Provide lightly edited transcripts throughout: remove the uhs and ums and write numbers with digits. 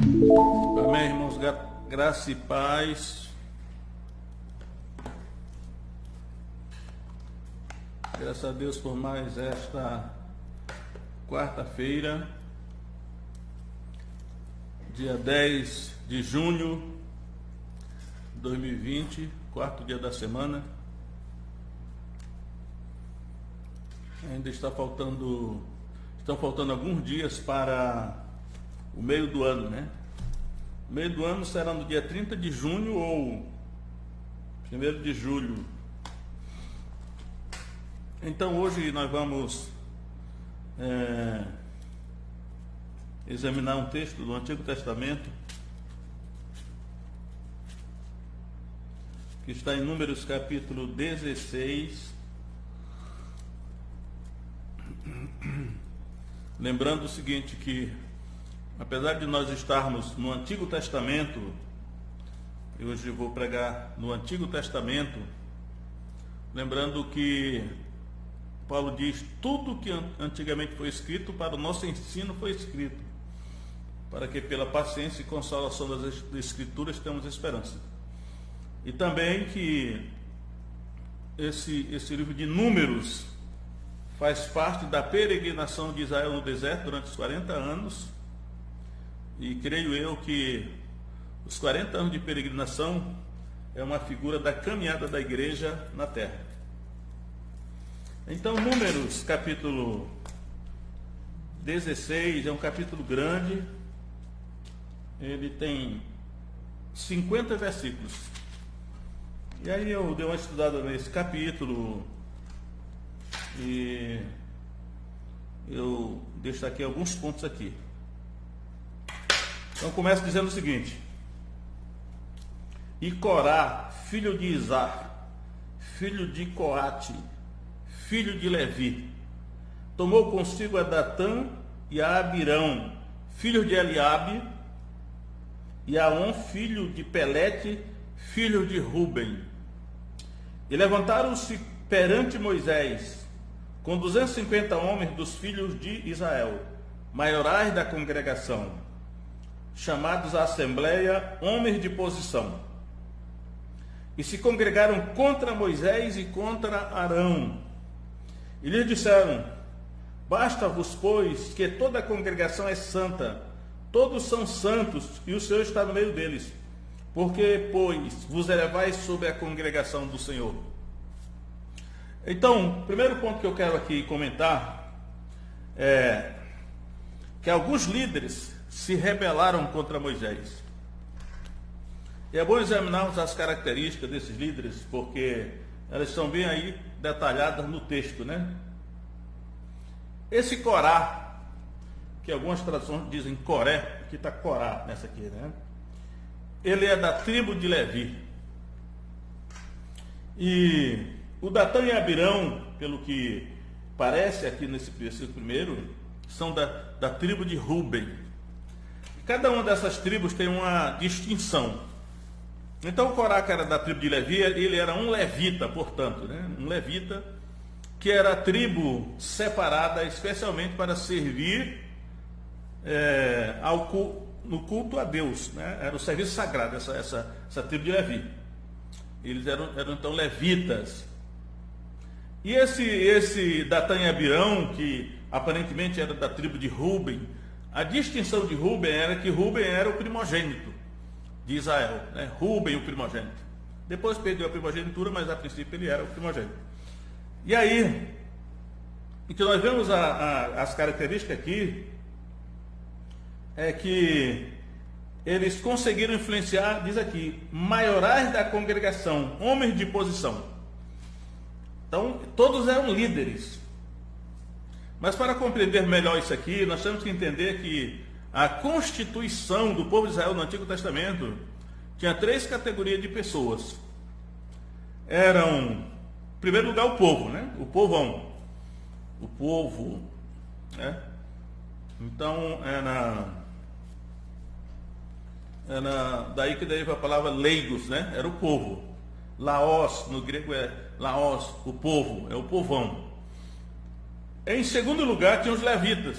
Amém, irmãos, graça e paz. Graças a Deus por mais esta quarta-feira, dia 10 de junho de 2020, quarto dia da semana. Ainda estão faltando alguns dias para o meio do ano, né? O meio do ano será no dia 30 de junho ou 1º de julho. Então hoje nós vamos examinar um texto do Antigo Testamento que está em Números capítulo 16. Lembrando o seguinte, que apesar de nós estarmos no Antigo Testamento, e hoje eu vou pregar no Antigo Testamento, lembrando que Paulo diz: tudo que antigamente foi escrito para o nosso ensino foi escrito, para que pela paciência e consolação das Escrituras tenhamos esperança. E também que esse livro de Números faz parte da peregrinação de Israel no deserto durante os 40 anos, e creio eu que os 40 anos de peregrinação é uma figura da caminhada da igreja na terra. Então, Números capítulo 16 é um capítulo grande, ele tem 50 versículos. E aí eu dei uma estudada nesse capítulo e eu deixo aqui alguns pontos aqui. Então começa dizendo o seguinte: e Corá, filho de Izar, filho de Coate, filho de Levi, tomou consigo a Datã e a Abirão, filho de Eliabe, e a On, filho de Pelete, filho de Ruben. E levantaram-se perante Moisés com 250 homens dos filhos de Israel, maiorais da congregação, chamados à assembleia, homens de posição. E se congregaram contra Moisés e contra Arão. E lhes disseram: basta-vos, pois, que toda a congregação é santa, todos são santos, e o Senhor está no meio deles. Porque, pois, vos elevais sobre a congregação do Senhor? Então, o primeiro ponto que eu quero aqui comentar é que alguns líderes se rebelaram contra Moisés. E é bom examinarmos as características desses líderes, porque elas estão bem aí detalhadas no texto, né? Esse Corá, que algumas traduções dizem Coré, aqui está Corá nessa aqui, né? Ele é da tribo de Levi. E o Datã e Abirão, pelo que parece aqui nesse versículo primeiro, são da tribo de Ruben. Cada uma dessas tribos tem uma distinção. Então o Corá, que era da tribo de Levi, ele era um levita, portanto, né? Um levita, que era a tribo separada especialmente para servir no culto a Deus, né? Era o serviço sagrado, essa tribo de Levi. Eles eram então levitas. E esse Datã e Abirão, que aparentemente era da tribo de Ruben, a distinção de Ruben era que Ruben era o primogênito de Israel, né? Ruben, o primogênito. Depois perdeu a primogenitura, mas a princípio ele era o primogênito. E aí, então nós vemos as características aqui, é que eles conseguiram influenciar, diz aqui, maiorais da congregação, homens de posição. Então, todos eram líderes. Mas para compreender melhor isso aqui, nós temos que entender que a constituição do povo de Israel no Antigo Testamento tinha 3 categorias de pessoas. Eram, em primeiro lugar, o povo, né? O povão. O povo, né? Então, daí que deriva a palavra leigos, né? Era o povo. Laos, no grego é Laos, o povo, é o povão. Em segundo lugar, tinha os levitas.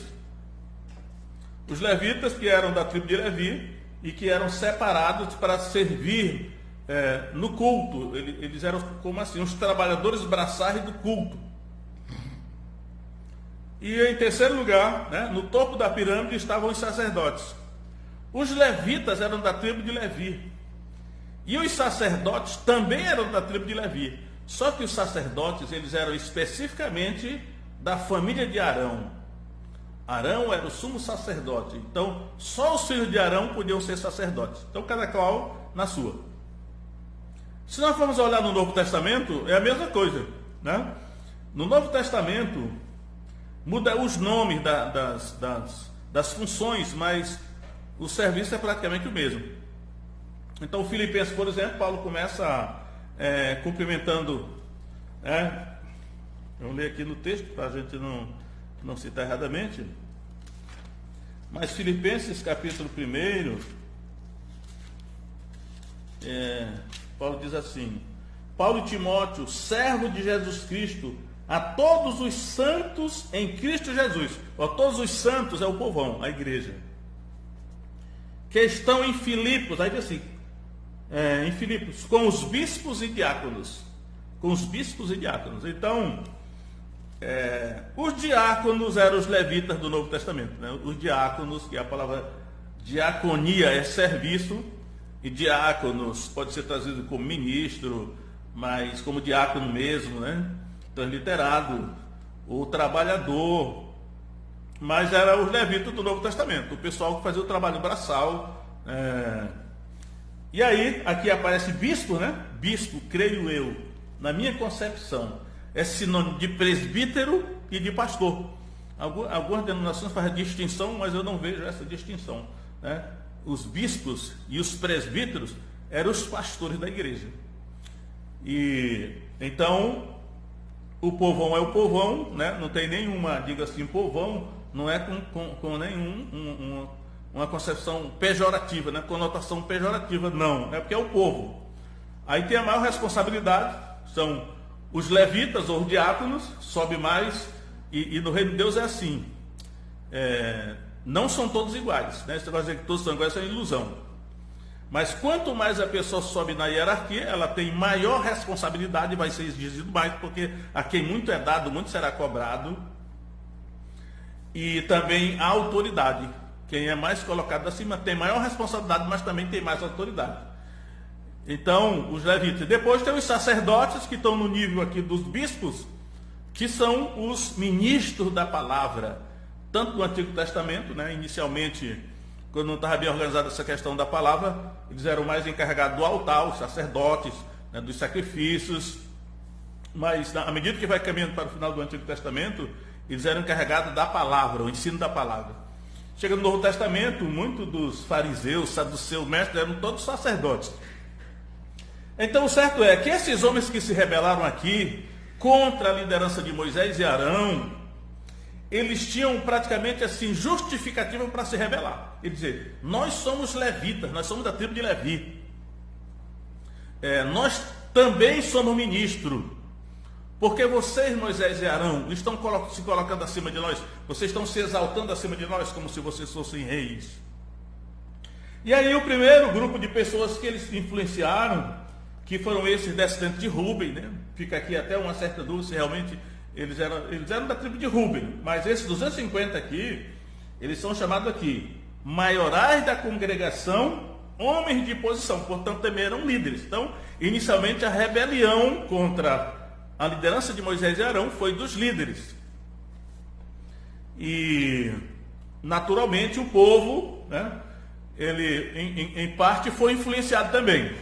Os levitas que eram da tribo de Levi e que eram separados para servir no culto. Eles eram como assim, os trabalhadores braçais do culto. E em terceiro lugar, né, no topo da pirâmide estavam os sacerdotes. Os levitas eram da tribo de Levi. E os sacerdotes também eram da tribo de Levi. Só que os sacerdotes, eles eram especificamente da família de Arão. Arão era o sumo sacerdote. Então, só os filhos de Arão podiam ser sacerdotes. Então, cada qual na sua. Se nós formos olhar no Novo Testamento, é a mesma coisa, né? No Novo Testamento, muda os nomes das funções, mas o serviço é praticamente o mesmo. Então, Filipenses, por exemplo, Paulo começa cumprimentando. Vamos ler aqui no texto, para a gente não citar erradamente. Mas Filipenses, capítulo 1, Paulo diz assim: Paulo e Timóteo, servo de Jesus Cristo, a todos os santos em Cristo Jesus. Todos os santos é o povão, a igreja, que estão em Filipos. Aí diz assim, em Filipos, com os bispos e diáconos. Com os bispos e diáconos. Então, os diáconos eram os levitas do Novo Testamento, né? Os diáconos, que a palavra diaconia é serviço, e diáconos pode ser trazido como ministro, mas como diácono mesmo, né? Transliterado, o trabalhador, mas era os levitas do Novo Testamento, o pessoal que fazia o trabalho braçal. E aí, aqui aparece bispo, né? Bispo, creio eu, na minha concepção, é sinônimo de presbítero e de pastor. Algumas denominações fazem distinção, mas eu não vejo essa distinção, né? Os bispos e os presbíteros eram os pastores da igreja. E então, o povão é o povão, né? Não tem nenhuma, diga assim, povão, não é com nenhum uma concepção pejorativa, né? Conotação pejorativa, não, é porque é o povo. Aí tem a maior responsabilidade, são os levitas ou os diáconos, sobe mais, e no reino de Deus é assim. Não são todos iguais, né? Você vai dizer que todos são iguais, isso é ilusão. Mas quanto mais a pessoa sobe na hierarquia, ela tem maior responsabilidade, vai ser exigido mais, porque a quem muito é dado, muito será cobrado. E também a autoridade. Quem é mais colocado acima tem maior responsabilidade, mas também tem mais autoridade. Então, os levitas. Depois tem os sacerdotes, que estão no nível aqui dos bispos, que são os ministros da palavra. Tanto no Antigo Testamento, né? Inicialmente, quando não estava bem organizada essa questão da palavra, eles eram mais encarregados do altar, os sacerdotes, né? Dos sacrifícios. Mas, à medida que vai caminhando para o final do Antigo Testamento, eles eram encarregados da palavra, o ensino da palavra. Chega no Novo Testamento, muitos dos fariseus, saduceus, mestres, eram todos sacerdotes. Então, o certo é que esses homens que se rebelaram aqui contra a liderança de Moisés e Arão, eles tinham praticamente assim justificativa para se rebelar. Ele dizer, nós somos levitas, nós somos da tribo de Levi. Nós também somos ministros. Porque vocês, Moisés e Arão, estão se colocando acima de nós, vocês estão se exaltando acima de nós como se vocês fossem reis. E aí o primeiro grupo de pessoas que eles influenciaram, que foram esses descendentes de Rúben, né? Fica aqui até uma certa dúvida se realmente eles eram da tribo de Rúben, mas esses 250 aqui, eles são chamados aqui, maiorais da congregação, homens de posição, portanto também eram líderes. Então, inicialmente a rebelião contra a liderança de Moisés e Arão foi dos líderes. E, naturalmente, o povo, né, ele, em parte, foi influenciado também.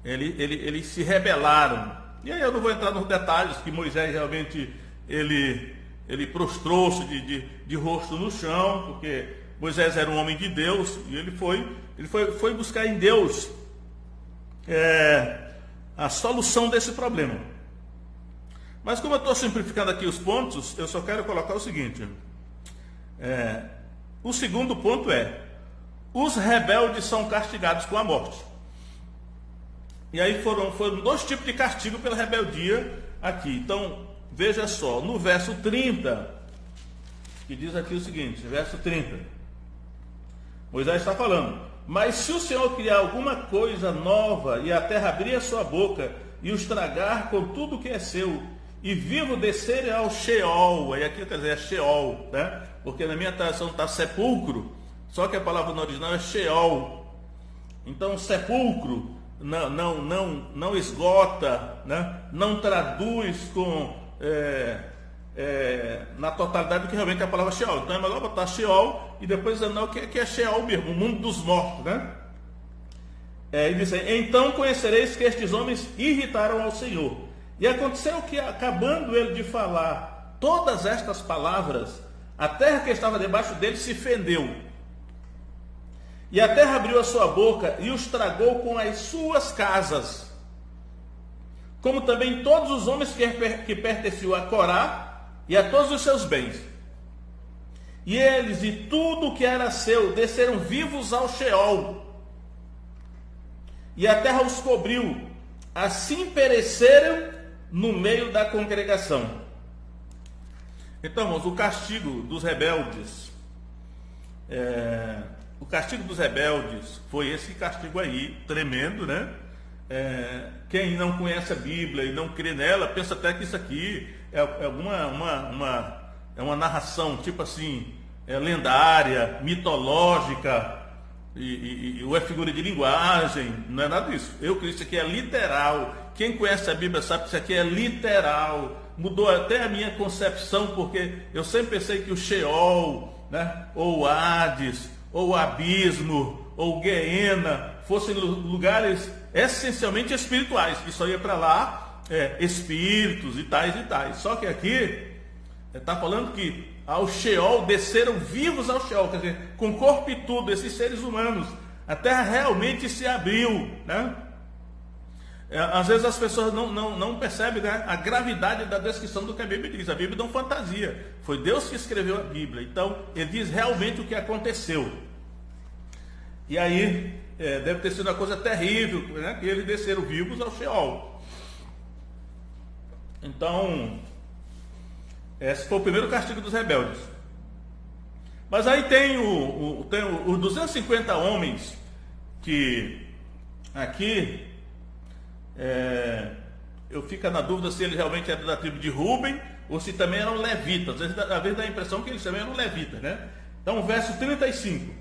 Eles se rebelaram. E aí eu não vou entrar nos detalhes, que Moisés realmente, ele prostrou-se de rosto no chão, porque Moisés era um homem de Deus, e ele foi buscar em Deus a solução desse problema. Mas como eu estou simplificando aqui os pontos, eu só quero colocar o seguinte. O segundo ponto é: os rebeldes são castigados com a morte. E aí foram dois tipos de castigo pela rebeldia aqui. Então, veja só, no verso 30, que diz aqui o seguinte, verso 30. Moisés está falando: mas se o Senhor criar alguma coisa nova e a terra abrir a sua boca e os tragar com tudo que é seu, e vivo descerem ao Sheol, aí aqui quer dizer é Sheol, né? Porque na minha tradução está sepulcro, só que a palavra no original é Sheol. Então sepulcro não esgota, né? Não traduz com na totalidade do que realmente é a palavra Sheol. Então é melhor botar Sheol e depois não que é Sheol mesmo, o mundo dos mortos, né? E diz aí: então conhecereis que estes homens irritaram ao Senhor. E aconteceu que, acabando ele de falar todas estas palavras, a terra que estava debaixo dele se fendeu. E a terra abriu a sua boca e os tragou com as suas casas, como também todos os homens que pertenciam a Corá e a todos os seus bens. E eles e tudo o que era seu desceram vivos ao Sheol. E a terra os cobriu, assim pereceram no meio da congregação. Então, irmãos, o castigo dos rebeldes, foi esse castigo aí, tremendo, né? Quem não conhece a Bíblia e não crê nela, pensa até que isso aqui é uma narração, tipo assim, lendária, mitológica, ou é figura de linguagem. Não é nada disso. Eu creio que isso aqui é literal. Quem conhece a Bíblia sabe que isso aqui é literal. Mudou até a minha concepção, porque eu sempre pensei que o Sheol, né, ou o Hades, ou o abismo, ou Guiena, fossem lugares essencialmente espirituais, que só ia para lá espíritos e tais e tais. Só que aqui está falando que ao Sheol desceram vivos ao Sheol, quer dizer, com corpo e tudo, esses seres humanos. A terra realmente se abriu, né? Às vezes as pessoas não percebem, né, a gravidade da descrição do que a Bíblia diz. A Bíblia não fantasia, foi Deus que escreveu a Bíblia. Então ele diz realmente o que aconteceu. E aí deve ter sido uma coisa terrível, né, que eles desceram vivos ao Sheol. Então esse foi o primeiro castigo dos rebeldes. Mas aí tem os 250 homens que aqui eu fico na dúvida se eles realmente eram da tribo de Ruben ou se também eram levitas. Às vezes dá a impressão que eles também eram levitas, né? Então, verso 35.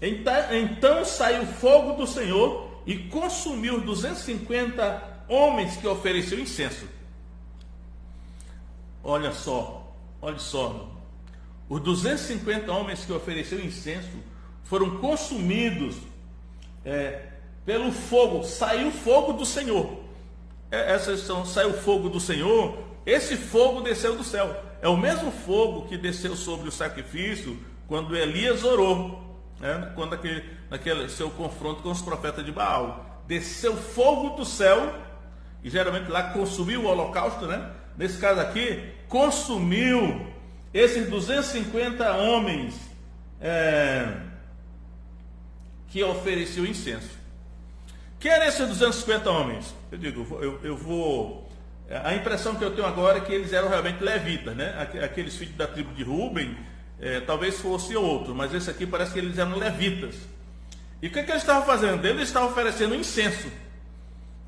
Então saiu fogo do Senhor e consumiu 250 homens que ofereciam incenso. Olha só. Os 250 homens que ofereciam incenso foram consumidos pelo fogo. Saiu fogo do Senhor. Saiu fogo do Senhor. Esse fogo desceu do céu. É o mesmo fogo que desceu sobre o sacrifício quando Elias orou, né? Quando naquele seu confronto com os profetas de Baal. Desceu fogo do céu e geralmente lá consumiu o holocausto, né? Nesse caso aqui, consumiu esses 250 homens que ofereciam incenso. Quem eram esses 250 homens? Eu digo, a impressão que eu tenho agora é que eles eram realmente levitas, né? Aqueles filhos da tribo de Ruben, talvez fosse outro, mas esse aqui parece que eles eram levitas. E o que eles estavam fazendo? Eles estavam oferecendo incenso.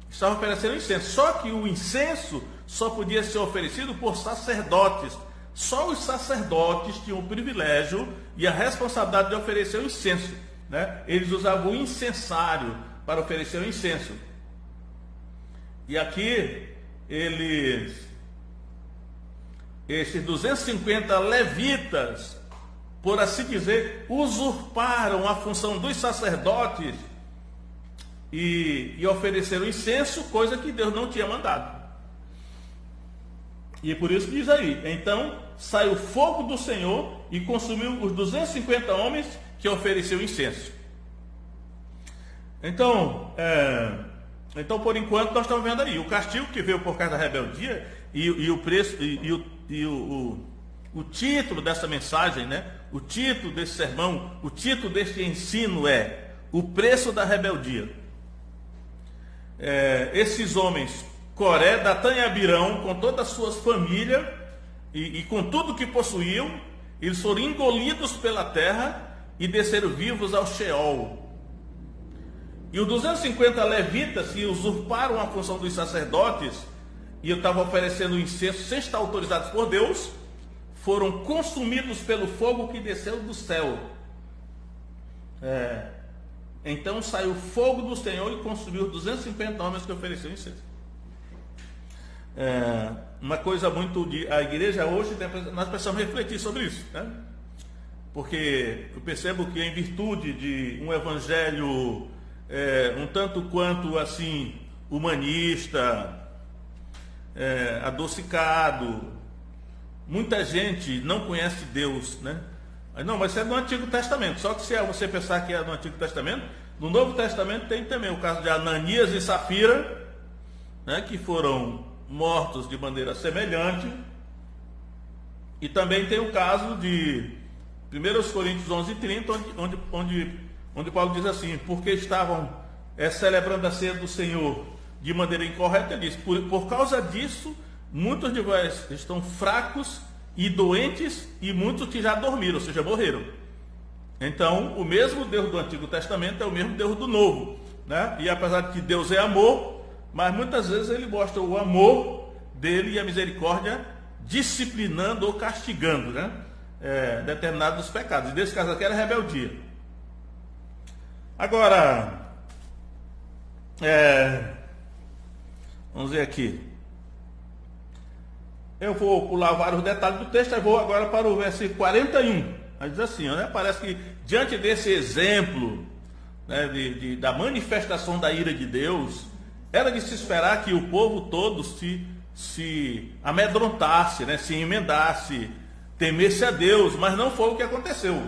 Só que o incenso só podia ser oferecido por sacerdotes. Só os sacerdotes tinham o privilégio e a responsabilidade de oferecer o incenso, né? Eles usavam o incensário para oferecer o incenso. E aqui esses 250 levitas, por assim dizer, usurparam a função dos sacerdotes e ofereceram incenso, coisa que Deus não tinha mandado. E por isso diz aí: então saiu fogo do Senhor e consumiu os 250 homens que ofereciam incenso. Então, por enquanto nós estamos vendo aí o castigo que veio por causa da rebeldia e o preço o título dessa mensagem, né? O título desse sermão, o título desse ensino é o preço da rebeldia. Esses homens, Coré, Datã e Abirão, com todas as suas famílias e com tudo que possuíam, eles foram engolidos pela terra e desceram vivos ao Sheol. E os 250 levitas que usurparam a função dos sacerdotes e estavam oferecendo incenso sem estar autorizados por Deus, foram consumidos pelo fogo que desceu do céu. Então saiu o fogo do Senhor e consumiu 250 homens que ofereciam incenso. Uma coisa muito a igreja hoje, nós precisamos refletir sobre isso, né? Porque eu percebo que em virtude de um evangelho um tanto quanto assim humanista, adocicado, muita gente não conhece Deus, né? Não, mas isso é do Antigo Testamento. Só que se você pensar que é do Antigo Testamento, no Novo Testamento tem também o caso de Ananias e Safira, né, que foram mortos de maneira semelhante. E também tem o caso de 1 Coríntios 11:30, onde Paulo diz assim: porque estavam celebrando a ceia do Senhor de maneira incorreta, ele diz, por causa disso, muitos de vós estão fracos e doentes, e muitos que já dormiram, ou seja, morreram. Então, o mesmo Deus do Antigo Testamento é o mesmo Deus do Novo, né? E apesar de que Deus é amor, mas muitas vezes ele mostra o amor dele e a misericórdia disciplinando ou castigando, né? Determinados pecados. E nesse caso aqui era rebeldia. Agora, vamos ver aqui. Eu vou pular vários detalhes do texto, e vou agora para o versículo 41. Aí diz assim, né? Parece que diante desse exemplo, né, da manifestação da ira de Deus, era de se esperar que o povo todo se amedrontasse, né, se emendasse, temesse a Deus, mas não foi o que aconteceu.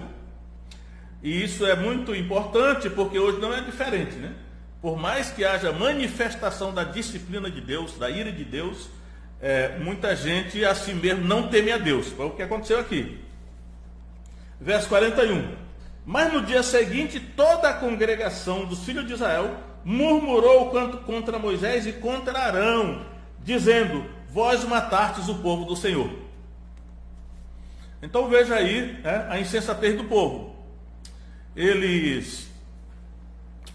E isso é muito importante, porque hoje não é diferente, né? Por mais que haja manifestação da disciplina de Deus, da ira de Deus, muita gente assim mesmo não teme a Deus. Foi o que aconteceu aqui. Verso 41. Mas no dia seguinte, toda a congregação dos filhos de Israel murmurou contra Moisés e contra Arão, dizendo: vós matastes o povo do Senhor. Então veja aí a insensatez do povo. Eles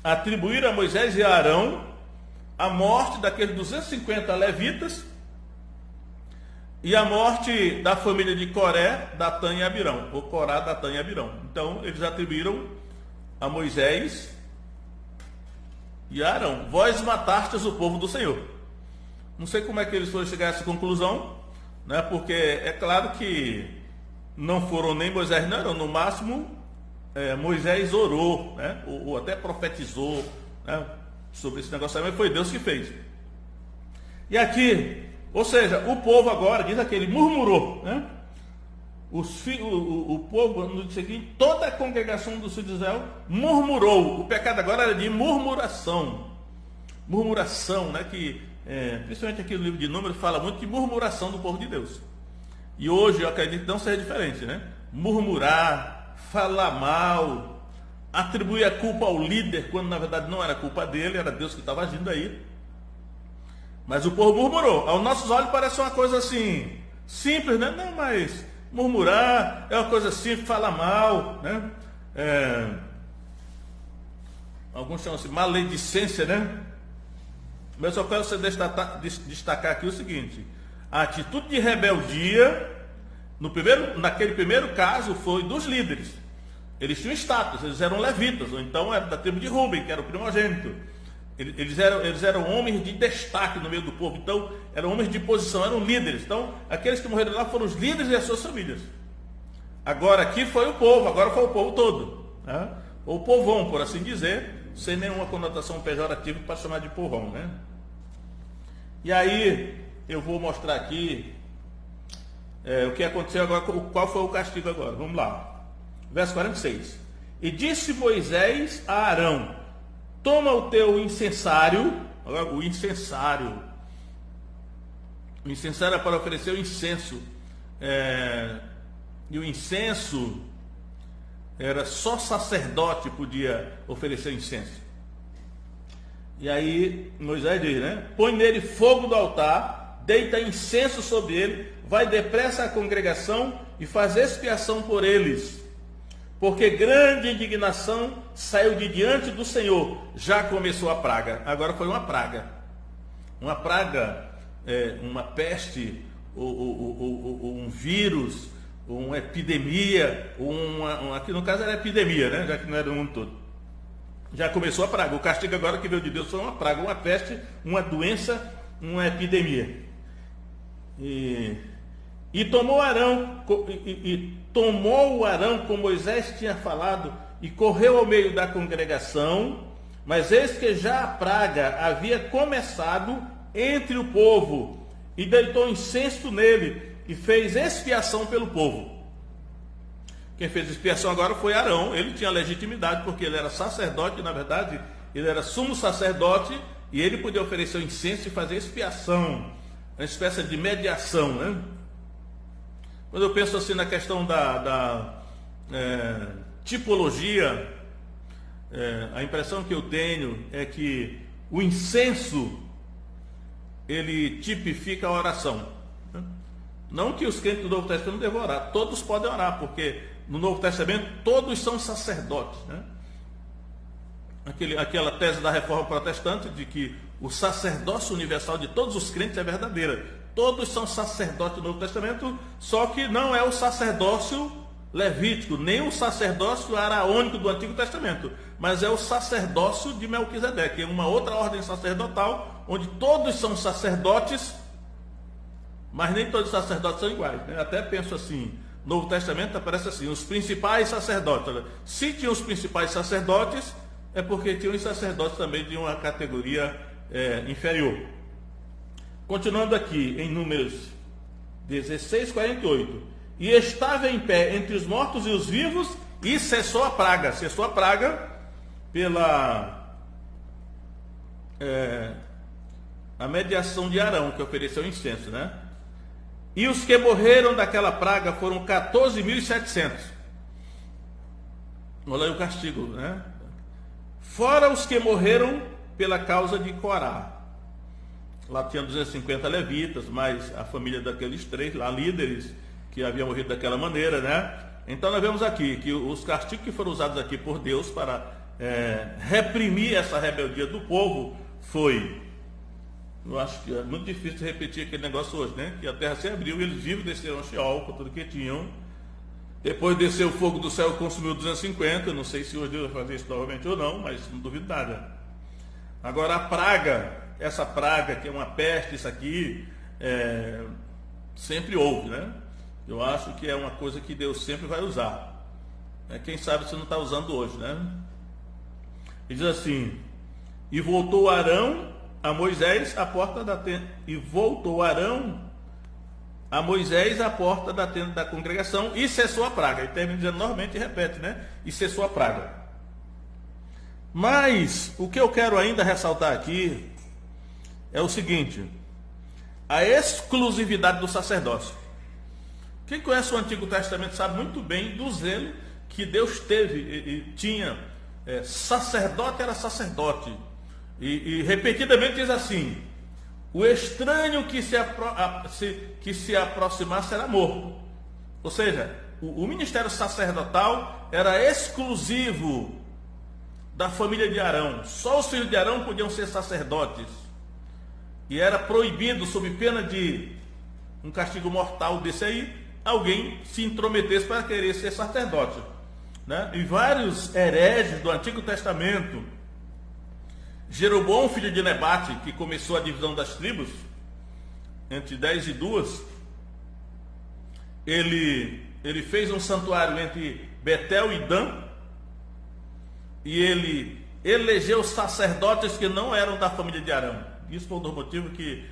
atribuíram a Moisés e a Arão a morte daqueles 250 levitas e a morte da família de Coré, Datã e Abirão, ou Corá, Datã e Abirão. Então eles atribuíram a Moisés e a Arão: vós matastes o povo do Senhor. Não sei como é que eles foram chegar a essa conclusão, né? Porque é claro que não foram nem Moisés nem Arão. No máximo, Moisés orou, né? Ou até profetizou, né, sobre esse negócio aí, mas foi Deus que fez. E aqui, ou seja, o povo agora, diz aqui, ele murmurou, né? O povo, no dia seguinte, toda a congregação dos filhos de Israel murmurou. O pecado agora era de murmuração. Murmuração, né? Que, principalmente aqui no livro de Números, fala muito de murmuração do povo de Deus. E hoje eu acredito que não seja diferente, né? Murmurar, falar mal, atribuir a culpa ao líder, quando na verdade não era culpa dele, era Deus que estava agindo aí. Mas o povo murmurou. Aos nossos olhos parece uma coisa assim, simples, né? Não, mas murmurar é uma coisa simples, falar mal, né? Alguns chamam assim maledicência, né? Mas eu só quero destacar aqui o seguinte: a atitude de rebeldia, naquele primeiro caso, foi dos líderes. Eles tinham status, eles eram levitas, ou então era da tribo de Rúben, que era o primogênito. Eles eram homens de destaque no meio do povo, então eram homens de posição, eram líderes. Então, aqueles que morreram lá foram os líderes e as suas famílias. Agora aqui foi o povo, agora foi o povo todo, né? Ou povão, por assim dizer, sem nenhuma conotação pejorativa para chamar de povão, né? E aí, eu vou mostrar aqui o que aconteceu agora, qual foi o castigo agora. Vamos lá. Verso 46. E disse Moisés a Arão: toma o teu incensário. Agora, o incensário é para oferecer o incenso. E o incenso era só sacerdote podia oferecer incenso. E aí Moisés diz, né? Põe nele fogo do altar, deita incenso sobre ele, vai depressa à congregação e faz expiação por eles, porque grande indignação saiu de diante do Senhor. Já começou a praga. Agora foi uma praga. Uma praga, uma peste, ou um vírus, uma epidemia, aqui no caso era epidemia, né? Já que não era o mundo todo. Já começou a praga. O castigo agora que veio de Deus foi uma praga, uma peste, uma doença, uma epidemia. E tomou o Arão, como Moisés tinha falado, e correu ao meio da congregação, mas eis que já a praga havia começado entre o povo, e deitou incenso nele, e fez expiação pelo povo. Quem fez expiação agora foi Arão. Ele tinha legitimidade, porque ele era sacerdote, na verdade, ele era sumo sacerdote, e ele podia oferecer o incenso e fazer expiação, uma espécie de mediação, né? Quando eu penso assim na questão da tipologia, a impressão que eu tenho é que o incenso, ele tipifica a oração. Não que os crentes do Novo Testamento não devam orar, todos podem orar, porque no Novo Testamento todos são sacerdotes, né? Aquela tese da Reforma Protestante de que o sacerdócio universal de todos os crentes é verdadeira. Todos são sacerdotes do Novo Testamento, só que não é o sacerdócio levítico, nem o sacerdócio araônico do Antigo Testamento, mas é o sacerdócio de Melquisedeque, uma outra ordem sacerdotal, onde todos são sacerdotes, mas nem todos os sacerdotes são iguais, né? Até penso assim, no Novo Testamento aparece assim, os principais sacerdotes. Se tinham os principais sacerdotes, é porque tinham os sacerdotes também de uma categoria inferior. Continuando aqui em Números 16:48. E estava em pé entre os mortos e os vivos, e cessou a praga. Cessou a praga pela a mediação de Arão, que ofereceu incenso, né? E os que morreram daquela praga foram 14.700. Olha aí o castigo, né? Fora os que morreram pela causa de Corá. Lá tinha 250 levitas, mais a família daqueles 3 lá, líderes, que haviam morrido daquela maneira, né? Então nós vemos aqui que os castigos que foram usados aqui por Deus para reprimir essa rebeldia do povo foi... Eu acho que é muito difícil repetir aquele negócio hoje, né? Que a terra se abriu e eles vivos desceram ao Sheol com tudo que tinham. Depois desceu o fogo do céu e consumiu 250. Não sei se hoje Deus vai fazer isso novamente ou não, mas não duvido nada. Agora a praga, essa praga que é uma peste, isso aqui, sempre houve, né? Eu acho que é uma coisa que Deus sempre vai usar. Quem sabe se não está usando hoje, né? Ele diz assim: e voltou Arão a Moisés à porta da tenda, e voltou Arão a Moisés à porta da tenda da congregação, e cessou a praga. Ele termina dizendo novamente e repete, né? E cessou a praga. Mas o que eu quero ainda ressaltar aqui é o seguinte: a exclusividade do sacerdócio. Quem conhece o Antigo Testamento sabe muito bem do zelo que Deus teve e tinha. Sacerdote era sacerdote. E repetidamente diz assim: o estranho que se aproximar será morto. Ou seja, o ministério sacerdotal era exclusivo da família de Arão. Só os filhos de Arão podiam ser sacerdotes. E era proibido, sob pena de um castigo mortal desse aí, alguém se intrometesse para querer ser sacerdote, né? E vários hereges do Antigo Testamento, Jeroboão, filho de Nebate, que começou a divisão das tribos, entre 10 e 2, ele fez um santuário entre Betel e Dan, e ele elegeu sacerdotes que não eram da família de Arão. Isso foi um dos motivos que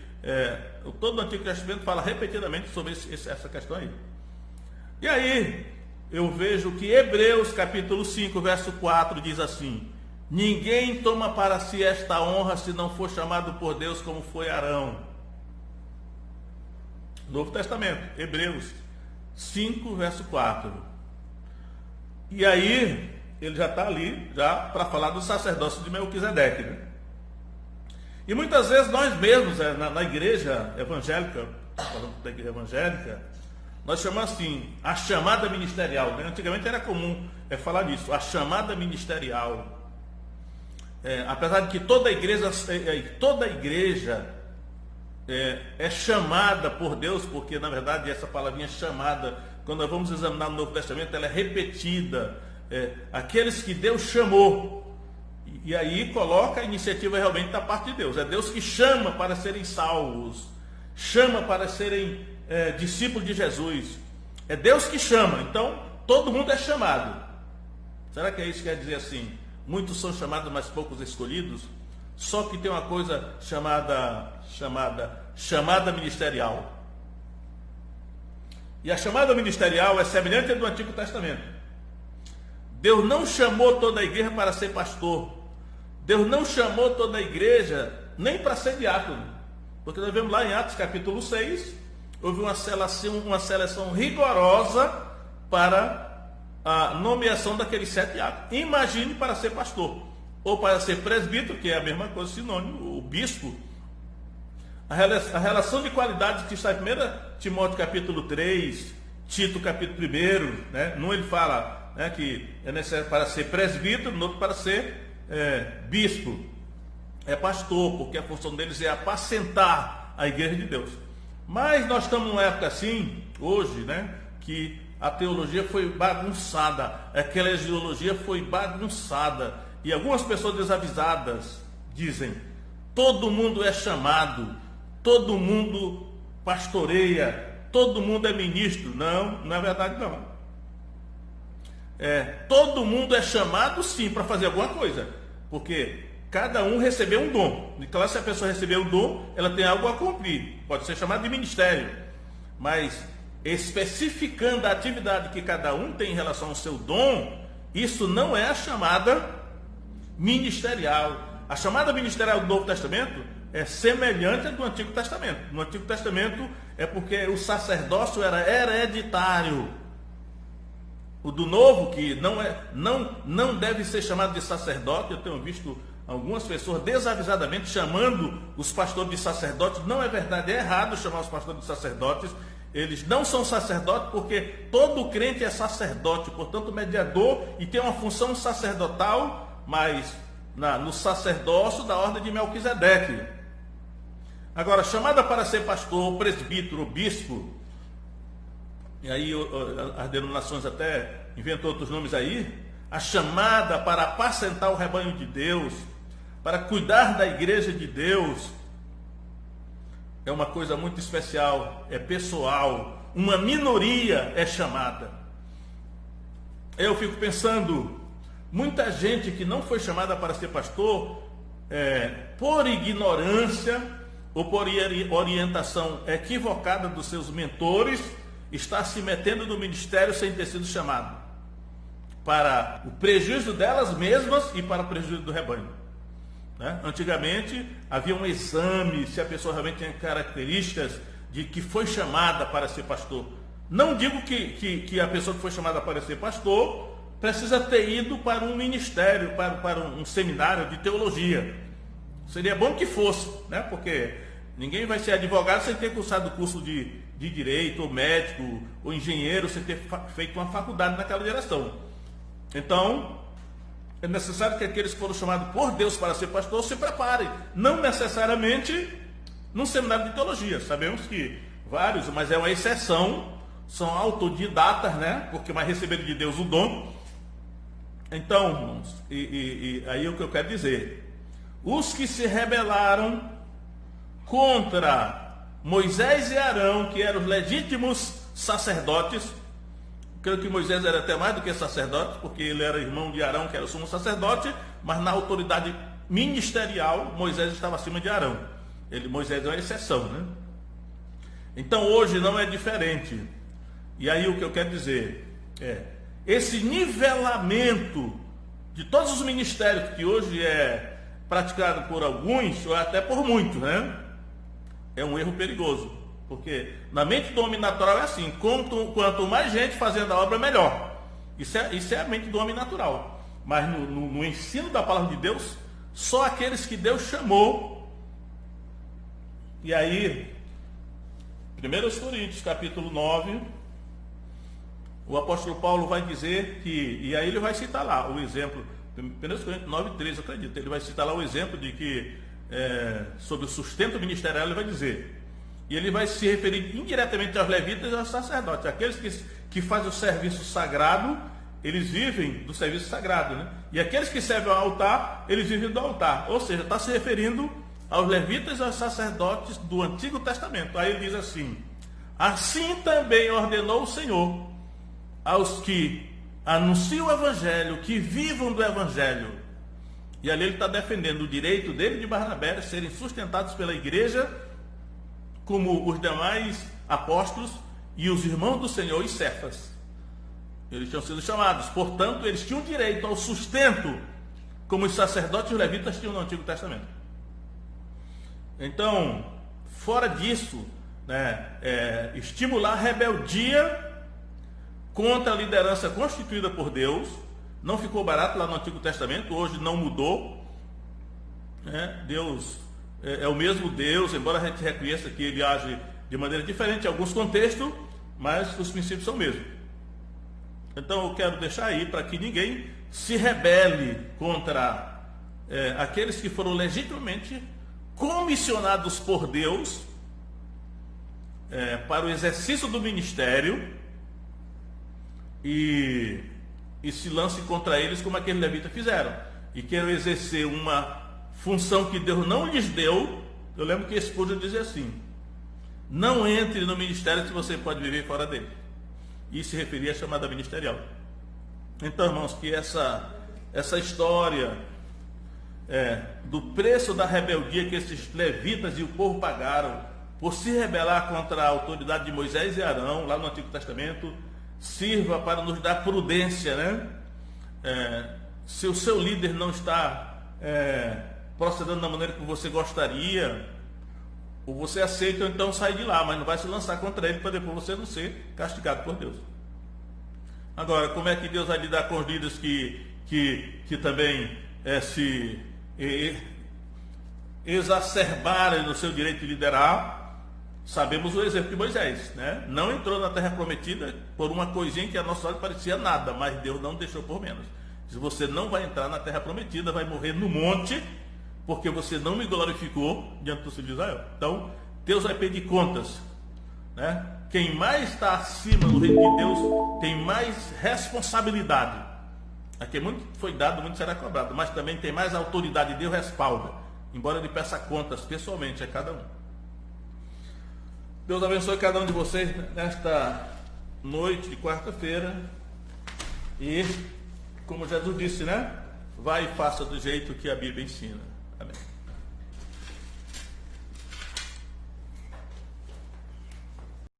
todo o Antigo Testamento fala repetidamente sobre essa questão aí. E aí, eu vejo que Hebreus capítulo 5, verso 4 diz assim: ninguém toma para si esta honra se não for chamado por Deus como foi Arão. Novo Testamento, Hebreus 5, verso 4. E aí, ele já está ali, já para falar do sacerdócio de Melquisedeque, né? E muitas vezes nós mesmos, na igreja evangélica, falando da igreja evangélica, Nós chamamos assim, a chamada ministerial, né? Antigamente era comum falar disso, a chamada ministerial. Apesar de que toda igreja é chamada por Deus, porque na verdade essa palavrinha chamada, quando nós vamos examinar no Novo Testamento, ela é repetida. Aqueles que Deus chamou, e aí coloca a iniciativa realmente da parte de Deus. É Deus que chama para serem salvos, chama para serem discípulos de Jesus. É Deus que chama, então todo mundo é chamado. Será que é isso que quer dizer assim? Muitos são chamados, mas poucos escolhidos? Só que tem uma coisa chamada ministerial. E a chamada ministerial é semelhante à do Antigo Testamento. Deus não chamou toda a igreja para ser pastor. Deus não chamou toda a igreja nem para ser diácono. Porque nós vemos lá em Atos capítulo 6, houve uma seleção rigorosa para a nomeação daqueles 7 diáconos. Imagine para ser pastor, ou para ser presbítero, que é a mesma coisa, sinônimo, o bispo. A relação de qualidades que está em 1 Timóteo capítulo 3, Tito capítulo 1, né? Num ele fala, né, que é necessário para ser presbítero, no outro para ser bispo. É pastor, porque a função deles é apacentar a igreja de Deus. Mas nós estamos numa época assim, hoje, né, que a teologia foi bagunçada, a eclesiologia foi bagunçada, e algumas pessoas desavisadas dizem: todo mundo é chamado, todo mundo pastoreia, todo mundo é ministro. Não, não é verdade não. Todo mundo é chamado sim para fazer alguma coisa, porque cada um recebeu um dom. E claro, se a pessoa recebeu um dom, ela tem algo a cumprir, pode ser chamado de ministério, mas especificando a atividade que cada um tem em relação ao seu dom, isso não é a chamada ministerial. A chamada ministerial do Novo Testamento é semelhante à do Antigo Testamento. No Antigo Testamento é porque o sacerdócio era hereditário. O do Novo, que não deve ser chamado de sacerdote, eu tenho visto algumas pessoas desavisadamente chamando os pastores de sacerdotes. Não é verdade, é errado chamar os pastores de sacerdotes. Eles não são sacerdotes, porque todo crente é sacerdote, portanto mediador, e tem uma função sacerdotal, mas no sacerdócio da ordem de Melquisedeque. Agora, chamada para ser pastor, presbítero, bispo, e aí as denominações até inventam outros nomes aí, a chamada para apacentar o rebanho de Deus, para cuidar da igreja de Deus, é uma coisa muito especial, é pessoal, uma minoria é chamada. Eu fico pensando, muita gente que não foi chamada para ser pastor, por ignorância ou por orientação equivocada dos seus mentores, está se metendo no ministério sem ter sido chamado, para o prejuízo delas mesmas e para o prejuízo do rebanho. Antigamente havia um exame se a pessoa realmente tinha características de que foi chamada para ser pastor. Não digo que a pessoa que foi chamada para ser pastor precisa ter ido para um ministério, para um seminário de teologia. Seria bom que fosse, né? Porque ninguém vai ser advogado sem ter cursado o curso de direito, ou médico, ou engenheiro, sem ter feito uma faculdade naquela direção. Então, é necessário que aqueles que foram chamados por Deus para ser pastor se preparem, não necessariamente num seminário de teologia. Sabemos que vários, mas é uma exceção, são autodidatas, né? Porque mais receberam de Deus o dom. Então, aí é o que eu quero dizer: os que se rebelaram contra Moisés e Arão, que eram os legítimos sacerdotes. Creio que Moisés era até mais do que sacerdote, porque ele era irmão de Arão, que era o sumo sacerdote, mas na autoridade ministerial, Moisés estava acima de Arão. Moisés é uma exceção, né? Então hoje não é diferente. E aí o que eu quero dizer esse nivelamento de todos os ministérios que hoje é praticado por alguns, ou até por muitos, né? É um erro perigoso. Porque na mente do homem natural é assim: quanto mais gente fazendo a obra, melhor. Isso é a mente do homem natural. Mas no ensino da palavra de Deus, só aqueles que Deus chamou. E aí, 1 Coríntios capítulo 9, o apóstolo Paulo vai dizer que, e aí ele vai citar lá o exemplo, 1 Coríntios 9:13, eu acredito, ele vai citar lá o exemplo de que, sobre o sustento ministerial, ele vai dizer, e ele vai se referir indiretamente aos levitas e aos sacerdotes, aqueles que fazem o serviço sagrado, eles vivem do serviço sagrado, né? E aqueles que servem ao altar, eles vivem do altar, ou seja, está se referindo aos levitas e aos sacerdotes do Antigo Testamento. Aí ele diz assim: assim também ordenou o Senhor aos que anunciam o Evangelho, que vivam do Evangelho. E ali ele está defendendo o direito dele e de Barnabé de serem sustentados pela igreja, como os demais apóstolos e os irmãos do Senhor e Cefas. Eles tinham sido chamados, portanto, eles tinham direito ao sustento, como os sacerdotes e os levitas tinham no Antigo Testamento. Então, fora disso, estimular a rebeldia contra a liderança constituída por Deus. Não ficou barato lá no Antigo Testamento, hoje não mudou, né? Deus é o mesmo Deus, embora a gente reconheça que ele age de maneira diferente em alguns contextos, mas os princípios são os mesmos. Então eu quero deixar aí para que ninguém se rebele contra aqueles que foram legitimamente comissionados por Deus para o exercício do ministério e se lance contra eles como aqueles levitas fizeram e queiram exercer uma função que Deus não lhes deu. Eu lembro que Spurgeon dizia assim: não entre no ministério se você pode viver fora dele. E se referia à chamada ministerial. Então, irmãos, que essa história do preço da rebeldia que esses levitas e o povo pagaram por se rebelar contra a autoridade de Moisés e Arão, lá no Antigo Testamento, sirva para nos dar prudência, né? Se o seu líder não está procedendo da maneira que você gostaria, ou você aceita, ou então sai de lá, mas não vai se lançar contra ele para depois você não ser castigado por Deus. Agora, como é que Deus vai lidar com os líderes que também se exacerbarem no seu direito de liderar? Sabemos o exemplo de Moisés, né? Não entrou na terra prometida por uma coisinha que a nossa olho parecia nada, mas Deus não deixou por menos. Se você não vai entrar na terra prometida, vai morrer no monte, porque você não me glorificou diante do filho de Israel. Então, Deus vai pedir contas, né? Quem mais está acima do reino de Deus tem mais responsabilidade. Aqui muito foi dado, muito será cobrado, mas também tem mais autoridade. Deus respalda, embora ele peça contas pessoalmente a cada um. Deus abençoe cada um de vocês nesta noite de quarta-feira. E, como Jesus disse, né? Vai e faça do jeito que a Bíblia ensina.